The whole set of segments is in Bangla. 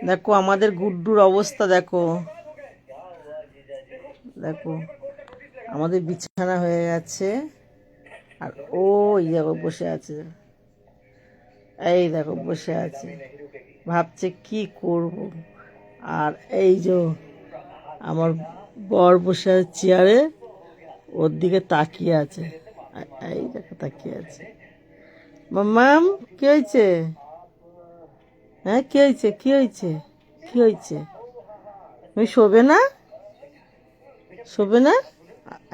দেখো আমাদের গুড্ডুর অবস্থা, দেখো দেখো আমাদের বিছানা হয়ে গেছে। আর ওই দেখো বসে আছে, এই দেখো বসে আছে, ভাবছে কি করব। আর এই যে আমার বর বসে আছে চেয়ারে, ওর দিকে তাকিয়ে আছে, এই দেখো তাকিয়ে আছে। মাম্মাম কি হয়েছে? হ্যাঁ কি হয়েছে, কি হয়েছে, কি হয়েছে? তুমি শোবে না, শোবে না?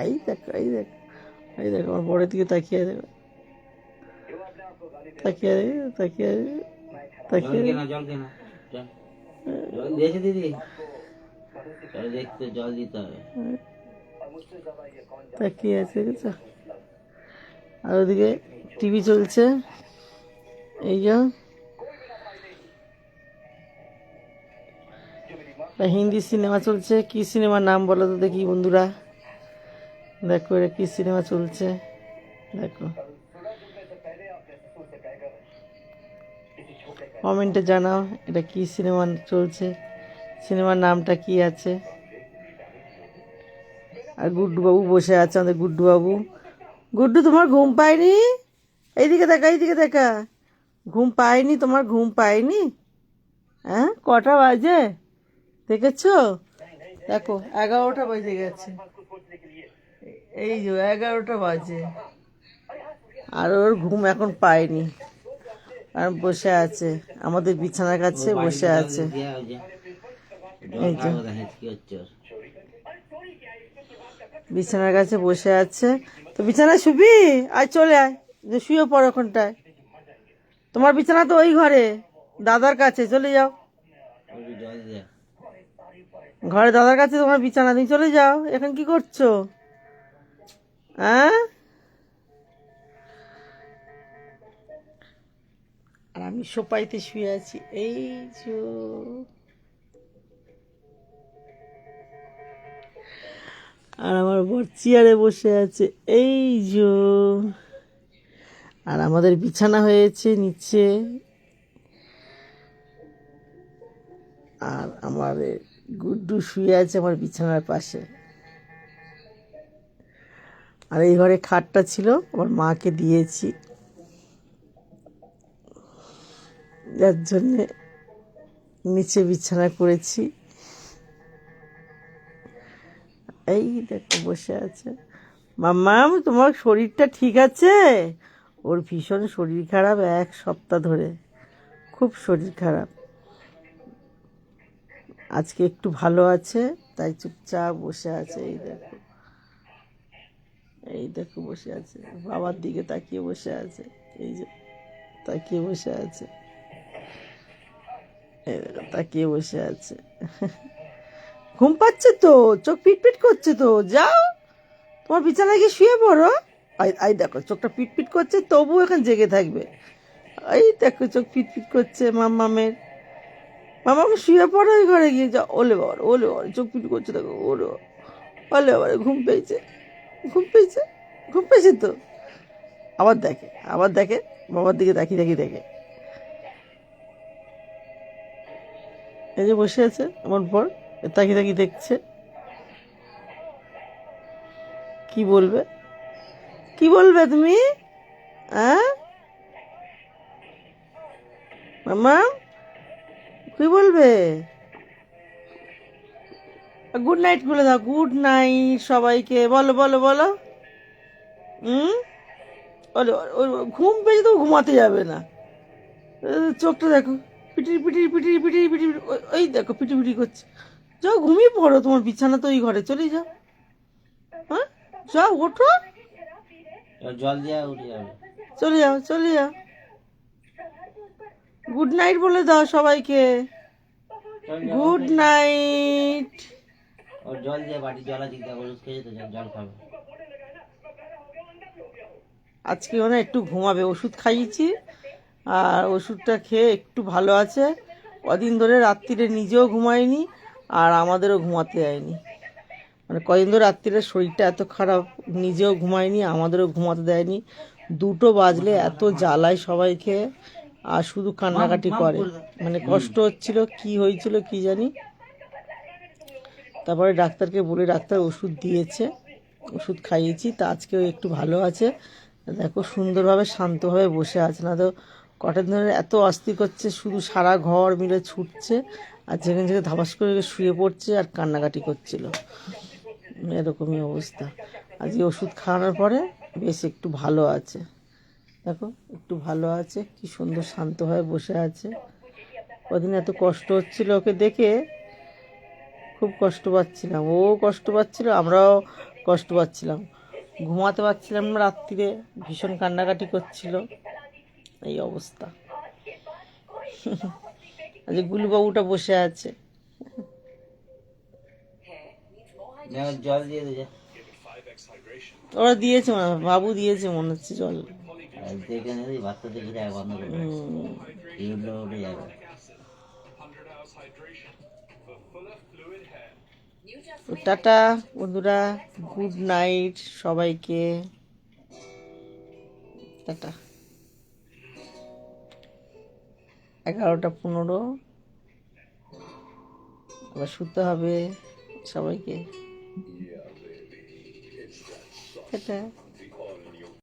এই দেখো, এই দেখো, এই দেখো আমার বরের দিকে তাকিয়ে দেখো, তাকিয়ে তাকিয়ে তাকিয়ে তাকিয়ে আছে, দেখেছো? আর ওদিকে টিভি চলছে, এই যে হিন্দি সিনেমা চলছে। কি সিনেমার নাম বলো তো দেখি বন্ধুরা? দেখো এটা কি সিনেমা চলছে, দেখো কমেন্টে জানাও এটা কি সিনেমা চলছে, সিনেমার নামটা কি আছে। আর গুড্ডু বাবু বসে আছে, আমাদের গুড্ডু বাবু। গুড্ডু তোমার ঘুম পায়নি? এইদিকে দেখা, এইদিকে দেখা, ঘুম পায়নি তোমার, ঘুম পায়নি? হ্যাঁ কটা বাজে দেখেছো? দেখো 11টা বাজে গেছে, এই যে 11টা বাজে, আর ওর ঘুম এখন পায়নি, আর বসে আছে আমাদের বিছানার কাছে বসে আছে। এই যে বিছানার কাছে বসে আছে। তো বিছানায় শুবি? আয় চলে আয়, যে শুয়ে পড়ো ওখানটায়। তোমার বিছানা তো ওই ঘরে দাদার কাছে, চলে যাও। ঘরে দাদার কাছে তোমার বিছানা, তুমি চলে যাও। এখন কি করছো? হ্যাঁ? আর আমি সোপাইতে শুয়ে আছি, এই যে। আর আমার বর চেয়ারে বসে আছে, এই যে। আর আমাদের বিছানা হয়েছে নিচে, আর আমার গুড্ডু শুয়ে আছে আমার বিছানার পাশে। আর এই ঘরে খাটটা ছিল, আমার মাকে দিয়েছি, যার জন্যে নিচে বিছানা করেছি। এই দেখো বসে আছে। মাম্মাম তোমার শরীরটা ঠিক আছে? ওর ভীষণ শরীর খারাপ, 1 সপ্তাহ ধরে খুব শরীর খারাপ। আজকে একটু ভালো আছে, তাই চুপচাপ বসে আছে। এই দেখো, এই দেখো বসে আছে, বাবার দিকে তাকিয়ে বসে আছে, এই যে তাকিয়ে বসে আছে, এই দেখো তাকিয়ে বসে আছে। ঘুম পাচ্ছে তো, চোখ পিটপিট করছে তো, যাও তোমার বিছানায় গিয়ে শুয়ে পড়ো। এই দেখো চোখটা পিটপিট করছে, তবু এখন জেগে থাকবে। এই দেখো চোখ পিটপিট করছে মাম্মামের। মাম্মাম শুয়ে পড়ো ওই ঘরে গিয়ে, যাও। ওলে বাবার, ওলে বাবার চোখ পিট করছে, দেখো ওলে বাবা, ওলে বাবার ঘুম পেয়েছে, ঘুম পেয়েছে, ঘুম পেয়েছে তো। আবার দেখে, আবার দেখে, বাবার দিকে তাকিয়ে তাকিয়ে দেখে। এই যে বসে আছে আমার পর, তাকিয়ে তাকিয়ে দেখছে। কি বলবে, কি বলবে তুমি? হ্যাঁ মামা, কি বলবে? গুড নাইট বলে দাও, গুড নাইট সবাইকে, বলো বলো বলো। হুম, বলো। ঘুম পেয়েছে তো ঘুমাতে যাবে না, চোখটা দেখো পিটির পিটির পিটির পিটির পিটির, ওই দেখো পিটি পিটি করছে। যাও ঘুমিয়ে পড়ো, তোমার বিছানা তো ওই ঘরে, চলে যাও। হ্যাঁ যাও, ওঠো, জল দিয়ে উঠে যাবে, চলে যাও, চলে যাও। গুড নাইট বলে দাও সবাইকে, গুড নাইট। ওর জল দিয়ে বাটি জল আছে, ওষুধ খেয়েছে তো, জল খাবে। আজকে মানে একটু ঘুমাবে, ওষুধ খাইয়েছি, আর ওষুধটা খেয়ে একটু ভালো আছে। কদিন ধরে রাত্রিরে নিজেও ঘুমায়নি, আর আমাদেরও ঘুমাতে দেয়নি। মানে কদিন ধরে রাত্রিরে শরীরটা এত খারাপ, নিজেও ঘুমায়নি, আমাদেরও ঘুমাতে দেয়নি। 2টো বাজলে এত জ্বালায় সবাইকে, আর শুধু কান্নাকাটি করে, মানে কষ্ট হচ্ছিল, কি হয়েছিল কি জানি। তারপরে ডাক্তারকে বলে ডাক্তার ওষুধ দিয়েছে, ওষুধ খাইয়েছি, তা আজকেও একটু ভালো আছে। দেখো সুন্দরভাবে শান্তভাবে বসে আছে, না তো কটা দিন ধরে এত অস্থির করছে, শুধু সারা ঘর মিলে ছুটছে আর যেখানে যেখানে ধাপাস করে শুয়ে পড়ছে আর কান্নাকাটি করছিল, এরকমই অবস্থা। আজকে ওষুধ খাওয়ানোর পরে বেশ একটু ভালো আছে, দেখো একটু ভালো আছে, কি সুন্দর শান্তভাবে বসে আছে। কদিন এত কষ্ট হচ্ছিল ওকে দেখে, খুব কষ্ট পাচ্ছিলাম, ও কষ্ট পাচ্ছিল, আমরাও কষ্ট পাচ্ছিলাম, ঘুমাতে পারছিলাম না রাত্রিরে, ভীষণ কান্নাকাটি করছিল, এই অবস্থা। আজ গুলুবাবুটা বসে আছে, জল দিয়ে দে যা। ওরা দিয়েছে বাবু দিয়েছে মনে হচ্ছে জল। দেখে নেই বাচ্চা দেখে যায় বন্ধ করে এগুলো উঠে যাবে। তো টাটা বন্ধুরা, গুড নাইট সবাইকে, টাটা। 11:15 আবার শুতে হবে সবাইকে, টাটা।